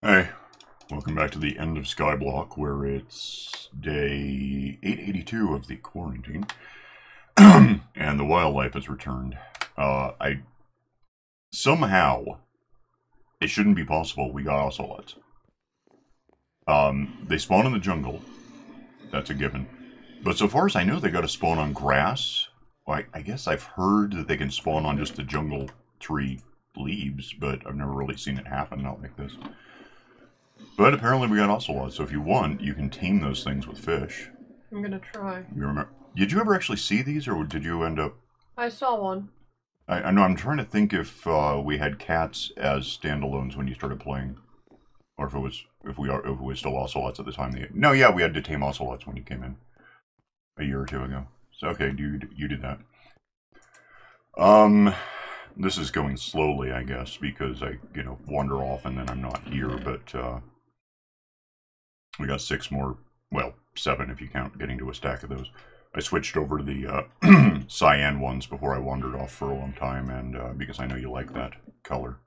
Hey, welcome back to the end of Skyblock, where it's day 882 of the quarantine, and the wildlife has returned. Somehow, it shouldn't be possible, we got ocelots. They spawn in the jungle, that's a given. But so far as I know, they got to spawn on grass. Well, I guess I've heard that they can spawn on just the jungle tree leaves, but I've never really seen it happen, not like this. But apparently we got ocelots, so if you want, you can tame those things with fish. I'm gonna try. You remember? Did you ever actually see these, or did you end up... I saw one. I know, I'm trying to think if we had cats as standalones when you started playing. Or if we was still ocelots at the time. No, yeah, we had to tame ocelots when you came in. A year or two ago. So, okay, you did that. This is going slowly, I guess, because I, wander off and then I'm not here, but, we got 6 more, well, 7 if you count getting to a stack of those. I switched over to the cyan ones before I wandered off for a long time, and because I know you like that color.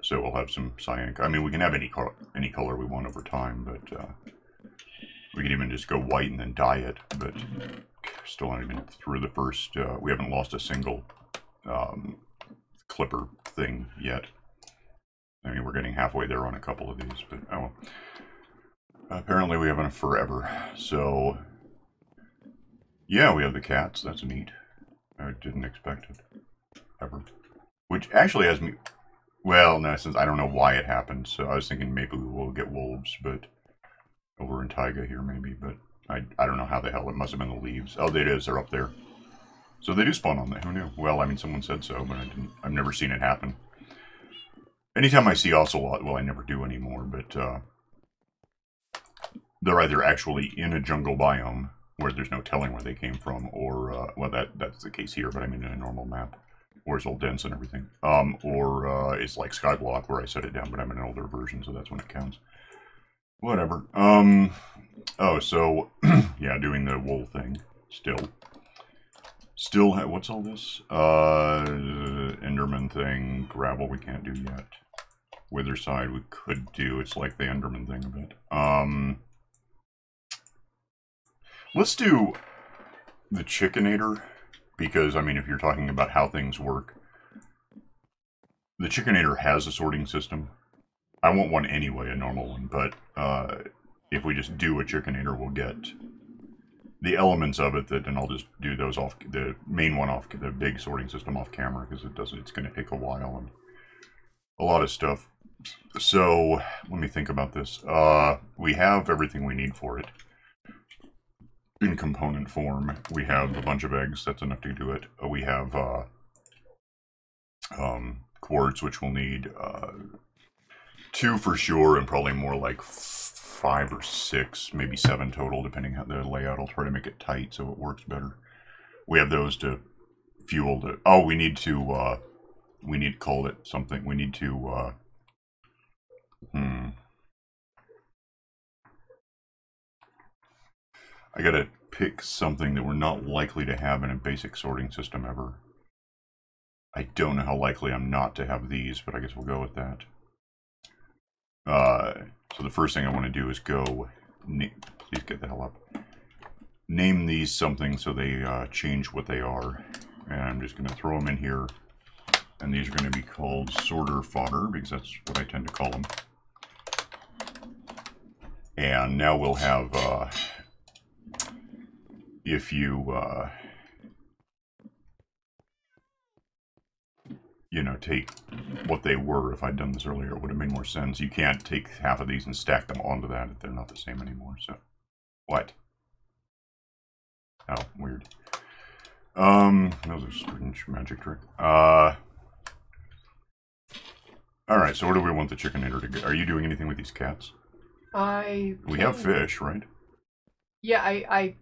So we'll have some cyan. I mean, we can have any color we want over time, but we can even just go white and then dye it, but still not even through the first, we haven't lost a single clipper thing yet. I mean, we're getting halfway there on a couple of these, but oh well. Apparently we haven't forever, so yeah, we have the cats. That's neat. I didn't expect it ever. Which actually has me. Well, no, since I don't know why it happened, so I was thinking maybe we will get wolves, but over in Taiga here maybe. But I don't know how the hell it must have been the leaves. Oh, it is. They're up there. So they do spawn on there. Who knew? Well, I mean, someone said so, but I've never seen it happen. Anytime I see ocelot, well, I never do anymore, but they're either actually in a jungle biome where there's no telling where they came from, or well, that's the case here, but I mean in a normal map where it's all dense and everything, or it's like Skyblock where I set it down, but I'm in an older version, so that's when it counts. Whatever. Oh, so yeah, doing the wool thing still. What's all this? Enderman thing, gravel we can't do yet. Wither side we could do. It's like the Enderman thing a bit. Let's do the chickenator, because, I mean, if you're talking about how things work, the chickenator has a sorting system. I want one anyway, a normal one, but if we just do a chickenator, we'll get the elements of it, and I'll just do those off, the main one off, the big sorting system off camera, because it's going to take a while and a lot of stuff. So, let me think about this. We have everything we need for it. In component form, we have a bunch of eggs, that's enough to do it. We have quartz, which we'll need 2 for sure, and probably more like 5 or 6, maybe 7 total, depending on the layout. I'll try to make it tight so it works better. We have those to fuel the... Oh, we need to call it something. We need to... I gotta pick something that we're not likely to have in a basic sorting system ever. I don't know how likely I'm not to have these, but I guess we'll go with that. So the first thing I want to do is go... Please get the hell up. Name these something so they change what they are. And I'm just going to throw them in here. And these are going to be called sorter fodder, because that's what I tend to call them. And now we'll have... if you, take what they were, if I'd done this earlier, it would have made more sense. You can't take half of these and stack them onto that if they're not the same anymore, so. What? Oh, weird. That was a strange magic trick. Alright, so where do we want the chickenator to go? Are you doing anything with these cats? We have fish, right? Yeah, I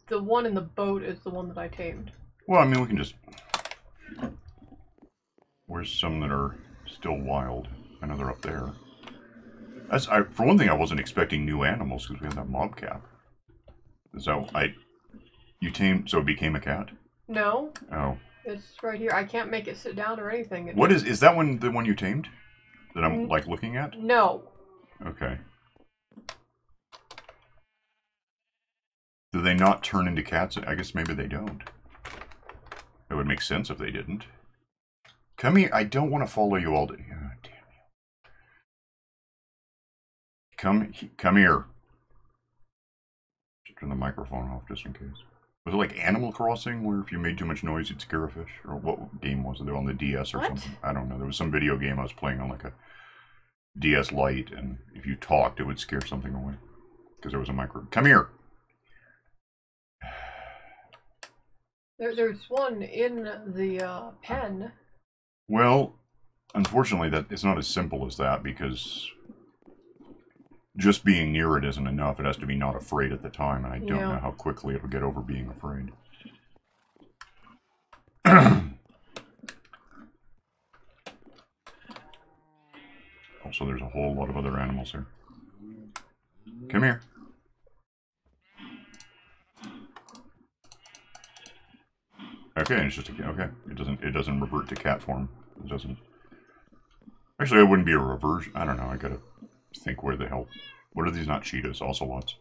the one in the boat is the one that I tamed. Well, I mean, we can just... Where's some that are still wild? I know they're up there. For one thing, I wasn't expecting new animals because we had that mob cap. So, you tamed... So it became a cat? No. Oh. It's right here. I can't make it sit down or anything. Is that one the one you tamed? that I'm, like, looking at? No. Okay. Do they not turn into cats? I guess maybe they don't. It would make sense if they didn't. Come here. I don't want to follow you all day. Oh, damn you. Come here. Turn the microphone off just in case. Was it like Animal Crossing, where if you made too much noise, you'd scare a fish? Or what game was it? On the DS or something? I don't know. There was some video game I was playing on like a DS Lite, and if you talked, it would scare something away. Because there was a micro... Come here! There's one in the pen. Well, unfortunately, it's not as simple as that, because just being near it isn't enough. It has to be not afraid at the time, and I don't know how quickly it'll get over being afraid. Also, there's a whole lot of other animals here. Come here. Okay, and it's just a, okay. It doesn't revert to cat form. It doesn't. Actually, it wouldn't be a reversion. I don't know. I gotta think where the hell. What are these? Not cheetahs, ocelots.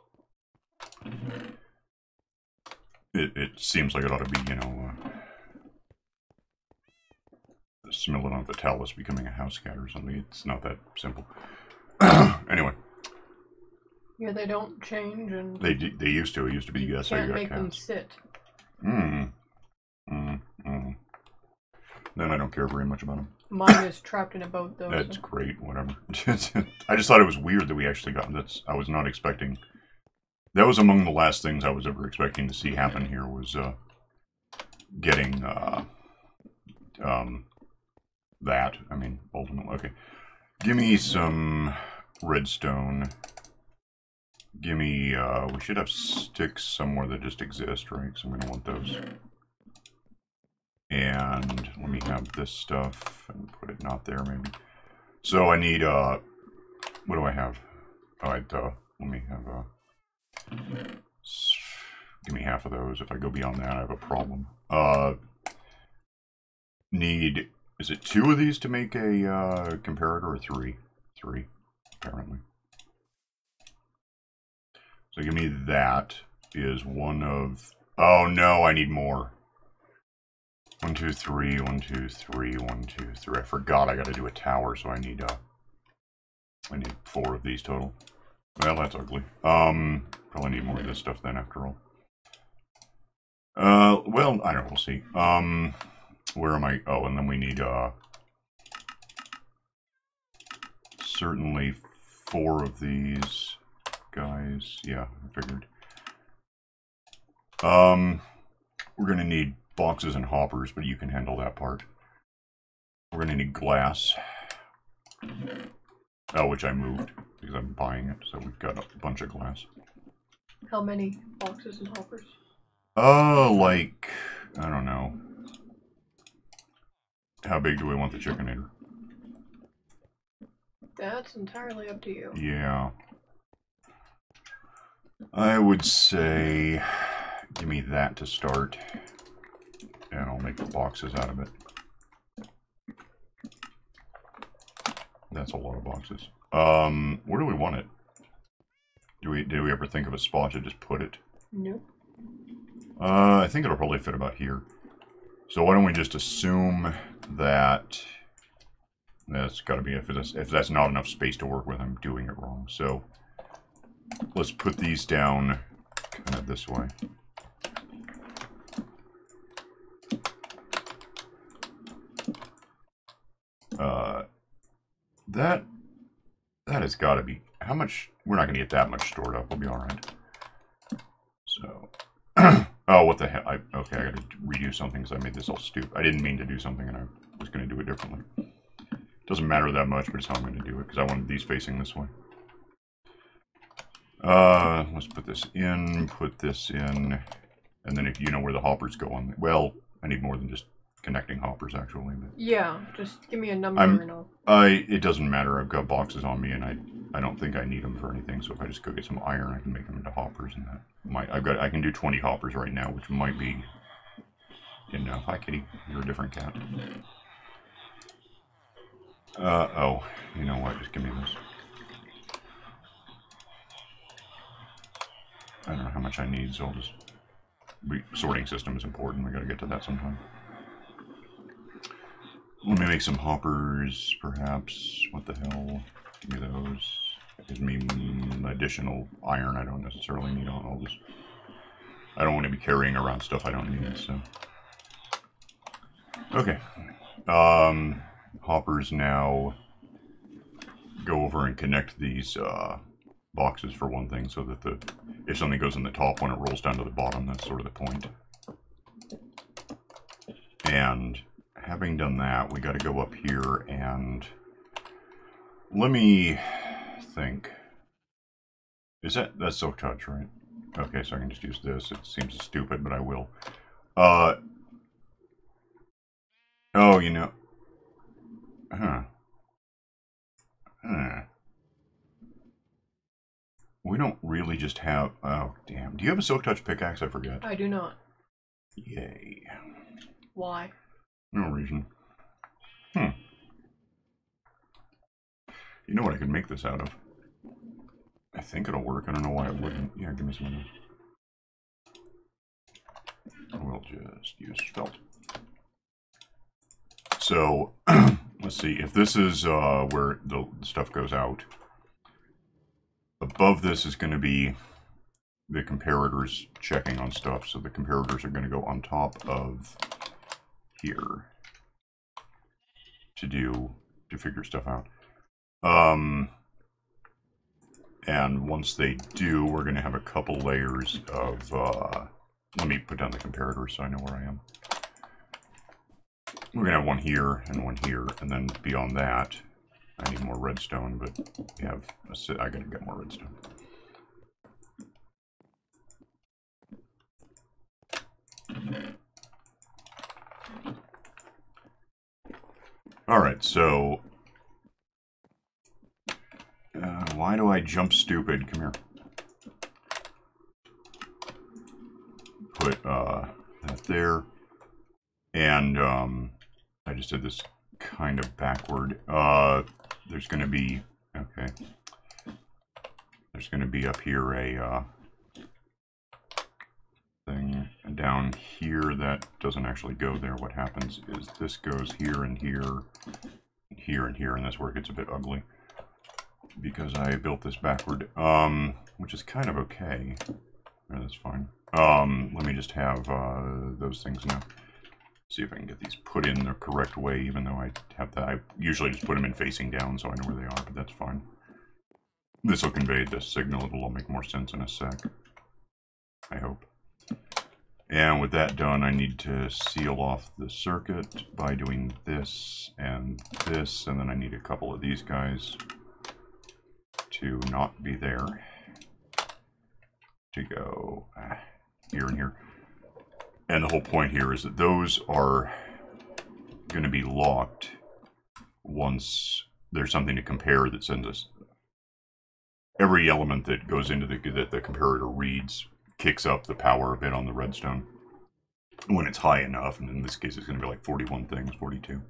It seems like it ought to be, you know, Smilodon vitalis becoming a house cat or something. It's not that simple. Anyway. Yeah, they don't change, and they used to. It used to be that's how you got make cats. them sit. Then I don't care very much about them. Mine is trapped in a boat, though. That's great. Whatever. I just thought it was weird that we actually got. I was not expecting. That was among the last things I was ever expecting to see happen here. Was getting that. I mean, ultimately. Okay. Give me some redstone. Give me, we should have sticks somewhere that just exist, right? So I'm going to want those. And let me have this stuff and put it not there, maybe. So I need, what do I have? Alright, let me have, give me half of those. If I go beyond that, I have a problem. Need, is it 2 of these to make a, comparator, or 3? 3, apparently. So give me that is one of... Oh no, I need more. 1, 2, 3, 1, 2, 3, 1, 2, 3. I forgot I gotta do a tower, so I need 4 of these total. Well, that's ugly. Probably need more of this stuff then after all. Well, I don't know, we'll see. Where am I? Oh, and then we need, certainly 4 of these guys. Yeah, I figured. We're gonna need boxes and hoppers, but you can handle that part. We're gonna need glass. Oh, which I moved because I'm buying it, so we've got a bunch of glass. How many boxes and hoppers? Like, I don't know. How big do we want the chickenator? That's entirely up to you. Yeah. I would say, give me that to start, and I'll make the boxes out of it. That's a lot of boxes. Where do we want it? Did we ever think of a spot to just put it? Nope. I think it'll probably fit about here. So why don't we just assume that that's got to be, if that's not enough space to work with, I'm doing it wrong. So let's put these down kind of this way. That has got to be, how much, we're not going to get that much stored up, we'll be alright. So, oh, what the hell, okay, I got to redo something because I made this all stupid. I didn't mean to do something and I was going to do it differently. Doesn't matter that much, but it's how I'm going to do it because I wanted these facing this way. Let's put this in, and then if you know where the hoppers go on, well, I need more than just connecting hoppers actually. But yeah, just give me a number and it doesn't matter, I've got boxes on me and I don't think I need them for anything, so if I just go get some iron, I can make them into hoppers and that I can do 20 hoppers right now, which might be enough. Hi kitty, you're a different cat. Oh, you know what? Just give me this. I don't know how much I need, so I'll just... sorting system is important. We gotta get to that sometime. Let me make some hoppers, perhaps. What the hell? Give me those. That gives me additional iron I don't necessarily need on all this. I don't want to be carrying around stuff I don't need, so... Okay. Hoppers now go over and connect these boxes for one thing, so that if something goes in the top, when it rolls down to the bottom, that's sort of the point. And having done that, we got to go up here and let me think. That's Silk Touch, right? Okay, so I can just use this. It seems stupid, but I will. Oh, you know. We don't really just have... Oh, damn. Do you have a Silk Touch pickaxe? I forget. I do not. Yay. Why? No reason. You know what I could make this out of? I think it'll work. I don't know why it wouldn't. Yeah, give me some of this. We'll just use felt. So, let's see. If this is where the stuff goes out, above this is going to be the comparators checking on stuff. So the comparators are going to go on top of here to figure stuff out. And once they do, we're going to have a couple layers of... let me put down the comparator so I know where I am. We're going to have one here, and then beyond that, I need more redstone, but we have... I got to get more redstone. Alright, so... why do I jump stupid? Come here. Put that there. And I just did this kind of backward. There's going to be... Okay. There's going to be up here a thing down here that doesn't actually go there. What happens is this goes here and here, and here and here, and that's where it gets a bit ugly. Because I built this backward, which is kind of okay. Yeah, that's fine. Let me just have those things now. See if I can get these put in the correct way, even though I have that. I usually just put them in facing down so I know where they are, but that's fine. This will convey the signal. It'll all make more sense in a sec. I hope. And with that done, I need to seal off the circuit by doing this, and then I need a couple of these guys to not be there, to go here and here. And the whole point here is that those are going to be locked once there's something to compare that sends us. Every element that goes into that the comparator reads kicks up the power a bit on the redstone. When it's high enough, and in this case it's going to be like 41 things, 42,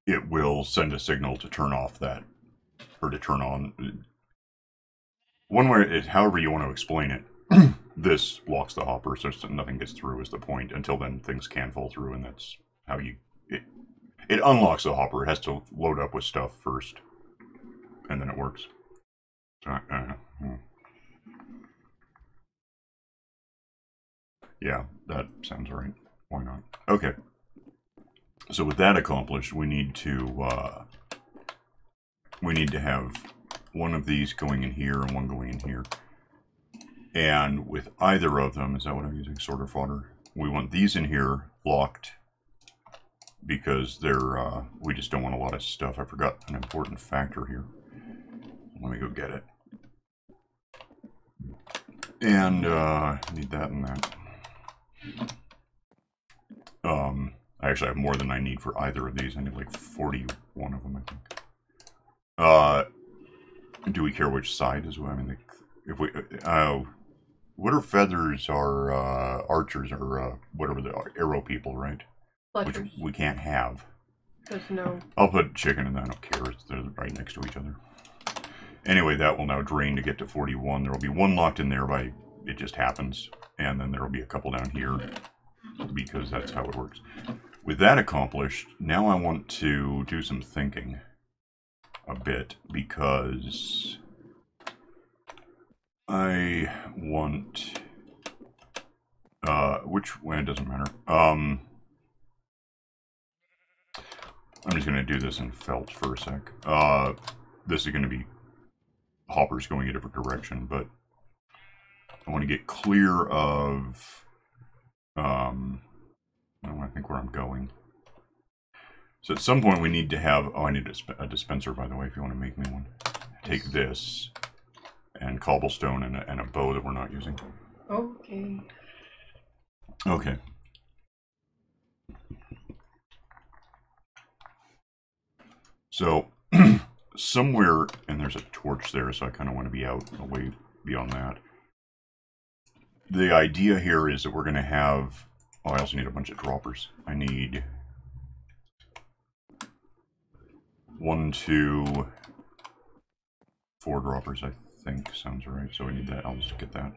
it will send a signal to turn off that, or to turn on. One way, however you want to explain it, this locks the hopper so nothing gets through is the point. Until then, things can fall through, and that's how you... It unlocks the hopper. It has to load up with stuff first, and then it works. So, yeah, that sounds right. Why not? Okay. So with that accomplished, we need to have one of these going in here and one going in here. And with either of them, is that what I'm using? Sorter fodder. We want these in here locked because they're, we just don't want a lot of stuff. I forgot an important factor here. Let me go get it. And, I need that and that. I actually have more than I need for either of these. I need like 41 of them, I think. Do we care which side as well? I mean, if we, what are feathers are, archers or, whatever the arrow people, right? Fletchers. Which we can't have. There's no... I'll put chicken in that, I don't care, they're right next to each other. Anyway, that will now drain to get to 41. There will be one locked in there by, it just happens. And then there will be a couple down here, because that's how it works. With that accomplished, now I want to do some thinking a bit, because I want, which way, it doesn't matter. I'm just going to do this in felt for a sec. This is going to be hoppers going a different direction, but I want to get clear of, I think where I'm going. So at some point we need to have, oh, I need a dispenser, by the way, if you want to make me one. Take this, and cobblestone, and a bow that we're not using. Okay. Okay. So, somewhere, and there's a torch there, so I kind of want to be out away beyond that. The idea here is that we're going to have, oh, I also need a bunch of droppers. I need 1, 2, 4 droppers, I think. Sounds right. So we need that. I'll just get that.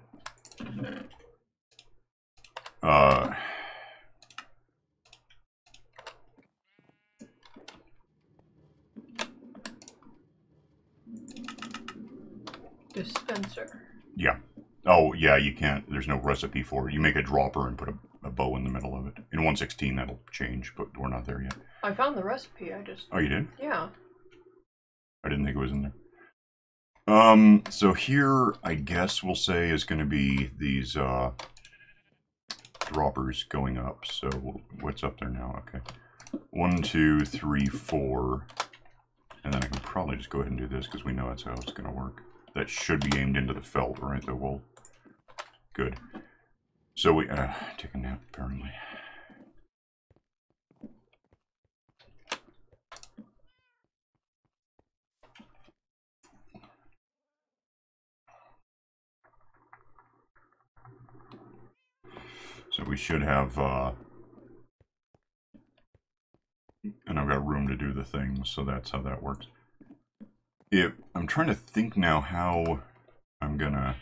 Dispenser. Yeah. Oh, yeah, you can't. There's no recipe for it. You make a dropper and put a bow in the middle of it. In 1.16, that'll change, but we're not there yet. I found the recipe. I just... Oh, you did? Yeah. I didn't think it was in there. So here, I guess we'll say is going to be these, droppers going up. So what's up there now? Okay. 1, 2, 3, 4. And then I can probably just go ahead and do this because we know that's how it's going to work. That should be aimed into the felt, right? The wool. Good. So we, take a nap, apparently. So we should have, and I've got room to do the things, so that's how that works. I'm trying to think now how I'm gonna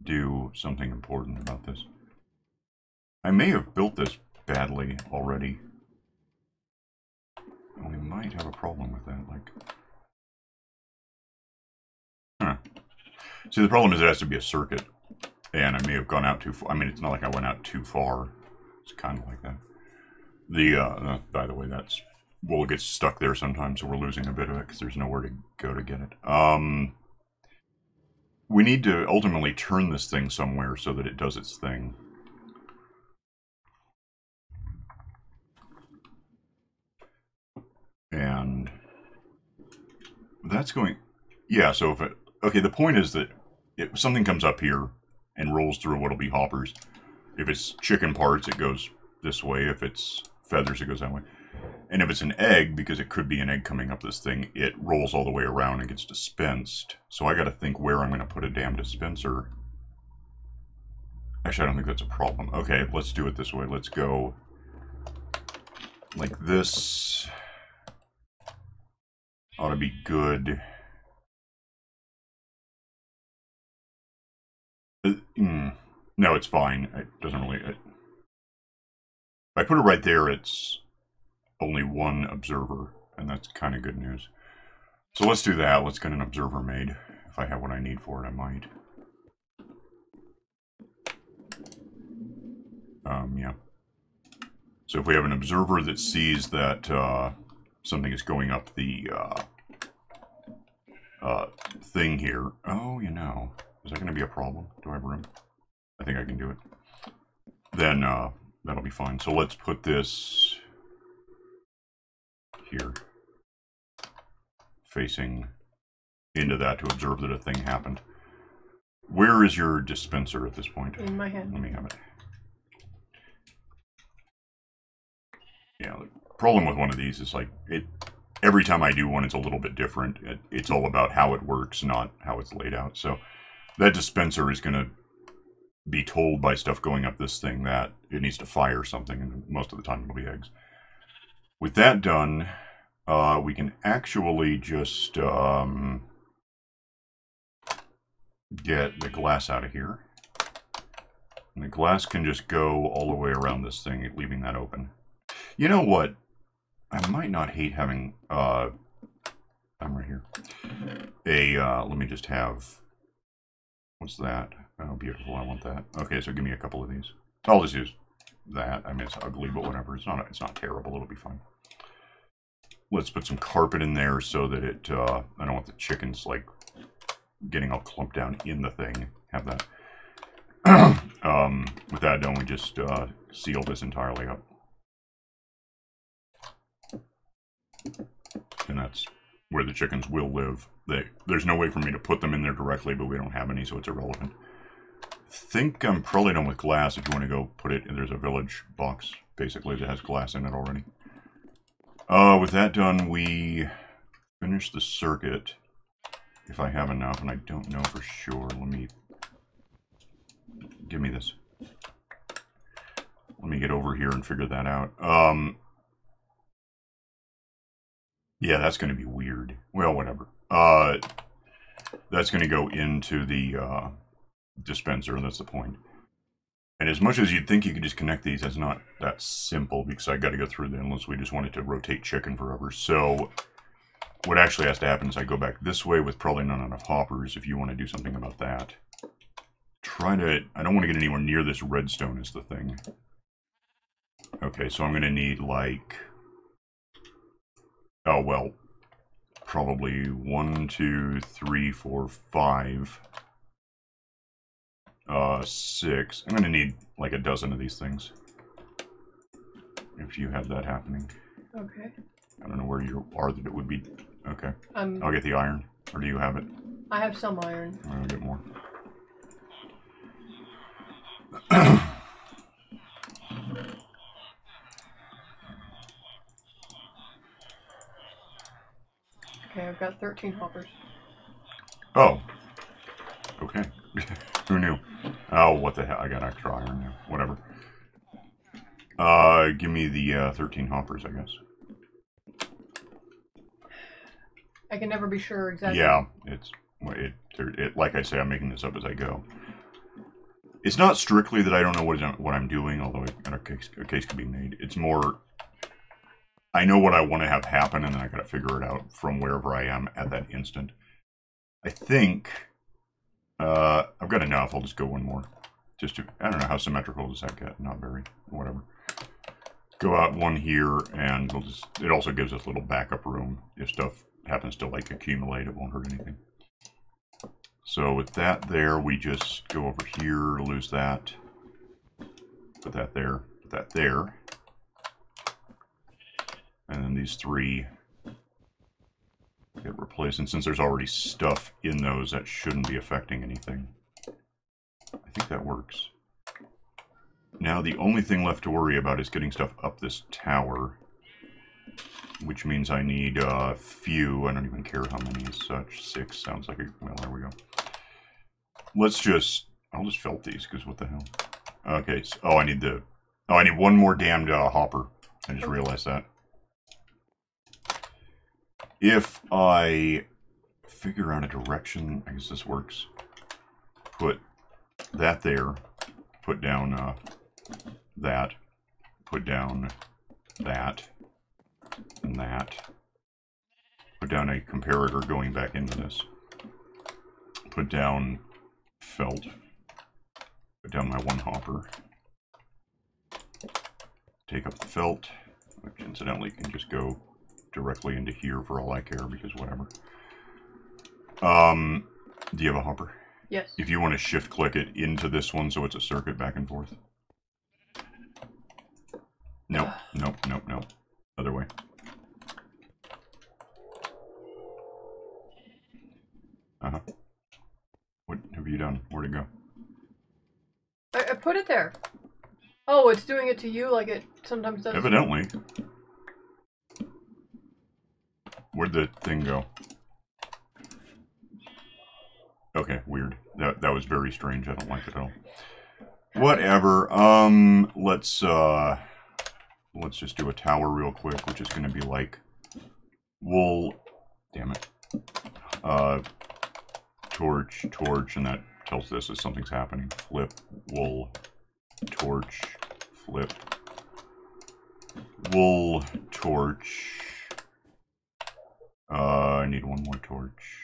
do something important about this. I may have built this badly already. We might have a problem with that, like... Huh. See, the problem is it has to be a circuit. And I may have gone out too far. I mean, it's not like I went out too far. It's kind of like that. By the way, that's... Well, it gets stuck there sometimes, so we're losing a bit of it because there's nowhere to go to get it. We need to ultimately turn this thing somewhere so that it does its thing. And that's going... Yeah, so if it... Okay, the point is that if something comes up here and rolls through what'll be hoppers, if it's chicken parts, it goes this way. If it's feathers, it goes that way. And if it's an egg, because it could be an egg coming up this thing, it rolls all the way around and gets dispensed. So I gotta think where I'm gonna put a damn dispenser. Actually, I don't think that's a problem. Okay, let's do it this way. Let's go like this. Ought to be good. No, it's fine. It doesn't really... If I put it right there, it's only one observer, and that's kind of good news. So let's do that. Let's get an observer made. If I have what I need for it, I might. Yeah. So if we have an observer that sees that something is going up the thing here. Oh, you know. Is that going to be a problem? Do I have room? I think I can do it. Then that'll be fine. So let's put this here, facing into that to observe that a thing happened. Where is your dispenser at this point? In my hand. Let me have it. Yeah, the problem with one of these is like every time I do one, it's a little bit different. It's all about how it works, not how it's laid out. So that dispenser is going to be told by stuff going up this thing that it needs to fire something, and most of the time it'll be eggs. With that done, we can actually just get the glass out of here. And the glass can just go all the way around this thing, leaving that open. You know what? I might not hate having, I'm right here. Let me just have, what's that? Oh, beautiful, I want that. Okay, so give me a couple of these. I'll just use that. I mean, it's ugly, but whatever. It's not terrible, it'll be fine. Let's put some carpet in there so that it, I don't want the chickens, like, getting all clumped down in the thing. Have that. With that done, we just seal this entirely up. And that's where the chickens will live. There's no way for me to put them in there directly, but we don't have any, so it's irrelevant. I think I'm probably done with glass. If you want to go put it, there's a village box, basically, that has glass in it already. With that done, we finish the circuit. If I have enough, and I don't know for sure. Give me this. Let me get over here and figure that out. Yeah, that's going to be weird. Well, whatever. That's going to go into the dispenser. That's the point. And as much as you'd think you could just connect these, that's not that simple, because I got to go through the unless we just wanted to rotate chicken forever. So what actually has to happen is I go back this way with probably not enough hoppers if you want to do something about that. I don't want to get anywhere near this redstone is the thing. Okay, so I'm going to need like, oh well, probably 1, 2, 3, 4, 5, 6. I'm going to need like a dozen of these things. If you have that happening. Okay. I don't know where you are that it would be. Okay. I'll get the iron. Or do you have it? I have some iron. I'll get more. Okay, I've got 13 hoppers. Oh. Okay. Who knew? Oh, what the hell? I got extra iron now. Whatever. Give me the 13 hoppers, I guess. I can never be sure exactly. Yeah, like I say, I'm making this up as I go. It's not strictly that I don't know what I'm doing, although a case could be made. It's more, I know what I want to have happen, and then I gotta figure it out from wherever I am at that instant. I think I've got enough. I'll just go one more. I don't know how symmetrical does that get. Not very. Whatever. Go out one here, and it also gives us a little backup room if stuff happens to like accumulate. It won't hurt anything. So with that there, we just go over here, lose that, put that there, put that there, and then these 3 get replaced. And since there's already stuff in those, that shouldn't be affecting anything. I think that works. Now the only thing left to worry about is getting stuff up this tower, which means I need a few. I don't even care how many as such. 6 sounds like well, there we go. I'll just felt these, because what the hell. Okay, so, I need one more damned hopper. I just realized that. If I figure out a direction, I guess this works. Put that there, put down that, put down that, and that. Put down a comparator going back into this. Put down felt. Put down my 1 hopper. Take up the felt, which incidentally can just go directly into here for all I care, because whatever. Do you have a hopper? Yes. If you want to shift click it into this one so it's a circuit back and forth. Nope, nope, nope, nope. Other way. Uh-huh. What have you done? Where'd it go? I put it there. Oh, it's doing it to you like it sometimes does. Evidently. Where'd the thing go? Okay, weird. That was very strange. I don't like it at all. Whatever. Let's let's just do a tower real quick, which is going to be like wool, damn it, torch, torch, and that tells this that something's happening. Flip, wool, torch, flip, wool, torch. I need one more torch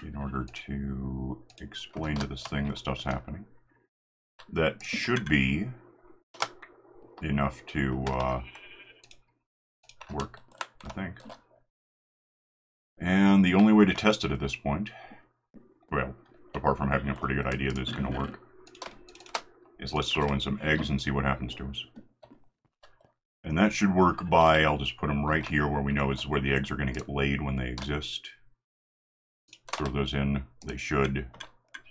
in order to explain to this thing that stuff's happening. That should be enough to work, I think. And the only way to test it at this point, well, apart from having a pretty good idea that it's going to work, is let's throw in some eggs and see what happens to us. And that should work by, I'll just put them right here where we know is where the eggs are going to get laid when they exist. Throw those in. They should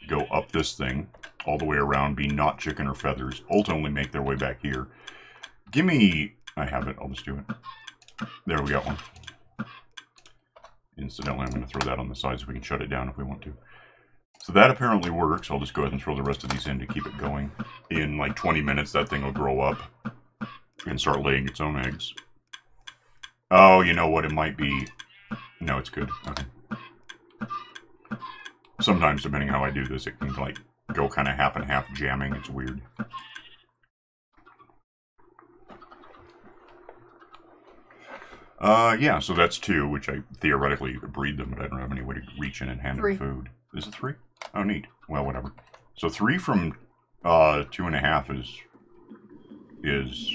go up this thing, all the way around, be not chicken or feathers, ultimately make their way back here. Give me, I have it, I'll just do it. There, we got one. Incidentally, I'm going to throw that on the side so we can shut it down if we want to. So that apparently works. I'll just go ahead and throw the rest of these in to keep it going. In like 20 minutes, that thing will grow up and start laying its own eggs. Oh, you know what? It might be... No, it's good. Okay. Sometimes, depending how I do this, it can like go kind of half and half jamming. It's weird. Yeah, so that's 2, which I theoretically could breed them, but I don't have any way to reach in and hand them food. Is it 3? Oh, neat. Well, whatever. So 3 from 2.5 is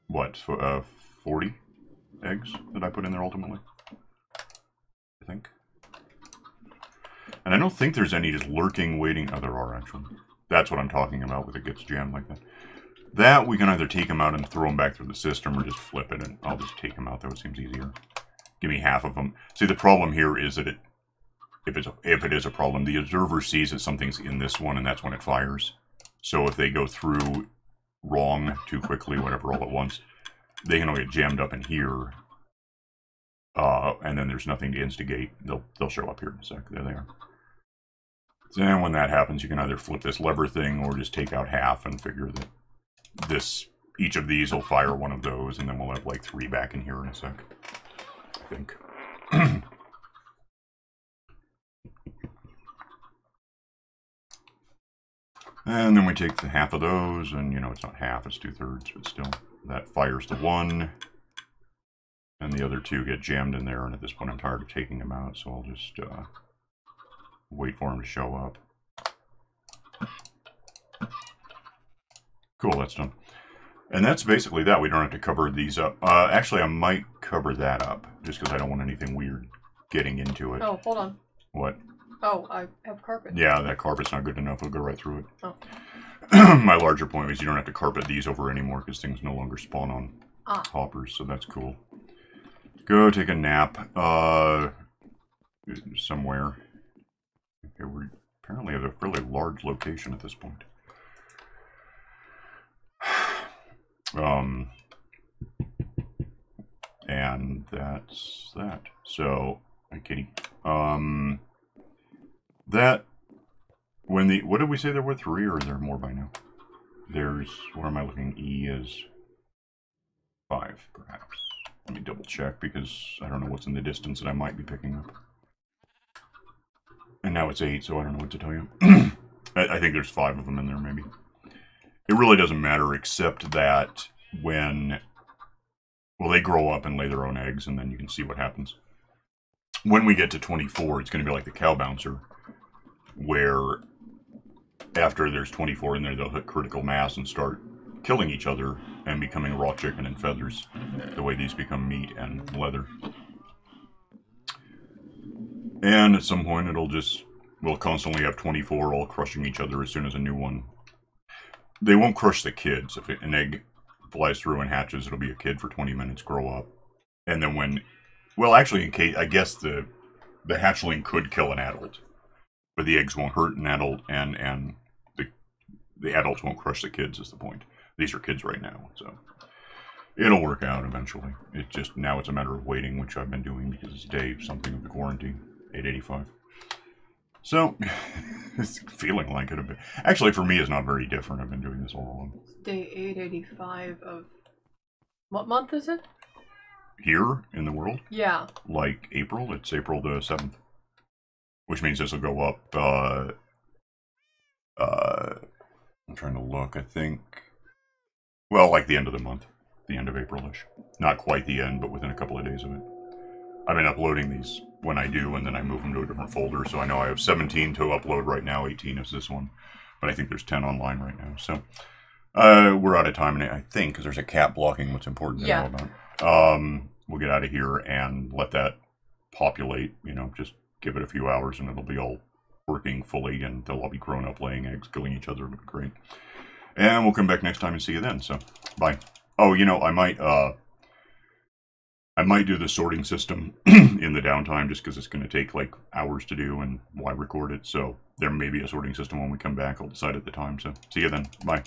what, 40 eggs that I put in there ultimately, I think. And I don't think there's any just lurking, waiting. Oh, there are, actually. That's what I'm talking about with it gets jammed like that. That, we can either take them out and throw them back through the system or just flip it, and I'll just take them out, though. It seems easier. Give me half of them. See, the problem here is that if it is a problem, the observer sees that something's in this one, and that's when it fires. So if they go through wrong too quickly, whatever, all at once, they can all get jammed up in here. And then there's nothing to instigate. They'll show up here in a sec. There they are. So then when that happens, you can either flip this lever thing or just take out half and figure that each of these will fire one of those, and then we'll have like 3 back in here in a sec, I think. And then we take the half of those, and you know, it's not half, it's 2/3, but still, that fires the one, and the other 2 get jammed in there, and at this point I'm tired of taking them out, so I'll just wait for them to show up. Cool, that's done. And that's basically that. We don't have to cover these up. Actually, I might cover that up, just because I don't want anything weird getting into it. Oh, hold on. What? Oh, I have carpet. Yeah, that carpet's not good enough. It'll go right through it. Oh. My larger point is you don't have to carpet these over anymore, because things no longer spawn on hoppers, so that's cool. Go take a nap. Somewhere. Okay, we apparently have a fairly large location at this point. And that's that. So, hi kitty. That, what did we say there were 3, or is there more by now? There's, where am I looking? E is 5, perhaps. Let me double check, because I don't know what's in the distance that I might be picking up. And now it's 8, so I don't know what to tell you. I think there's 5 of them in there, maybe. It really doesn't matter, except that when, well, they grow up and lay their own eggs, and then you can see what happens. When we get to 24, it's going to be like the cow bouncer, where after there's 24 in there, they'll hit critical mass and start killing each other and becoming raw chicken and feathers, the way these become meat and leather. And at some point, we'll constantly have 24 all crushing each other as soon as a new one. They won't crush the kids. If an egg flies through and hatches, it'll be a kid for 20 minutes, grow up. And then when, well, actually, I guess the hatchling could kill an adult, but the eggs won't hurt an adult, and the adults won't crush the kids is the point. These are kids right now, so it'll work out eventually. Now it's a matter of waiting, which I've been doing because it's day something of the quarantine, 885. So, it's feeling like it a bit. Actually, for me, it's not very different. I've been doing this all along. Day 885 of... What month is it? Here in the world? Yeah. Like April? It's April the 7th. Which means this will go up, I'm trying to look, I think... Well, like the end of the month. The end of April-ish. Not quite the end, but within a couple of days of it. I've been uploading these when I do, and then I move them to a different folder. So I know I have 17 to upload right now. 18 is this one. But I think there's 10 online right now. So we're out of time, and I think, because there's a cat blocking what's important to know about. We'll get out of here and let that populate. You know, just give it a few hours, and it'll be all working fully, and they'll all be grown up, laying eggs, killing each other. It'll be great. And we'll come back next time and see you then. So, bye. Oh, you know, I might do the sorting system in the downtime just because it's going to take like hours to do, and why record it. So there may be a sorting system when we come back. I'll decide at the time. So see you then. Bye.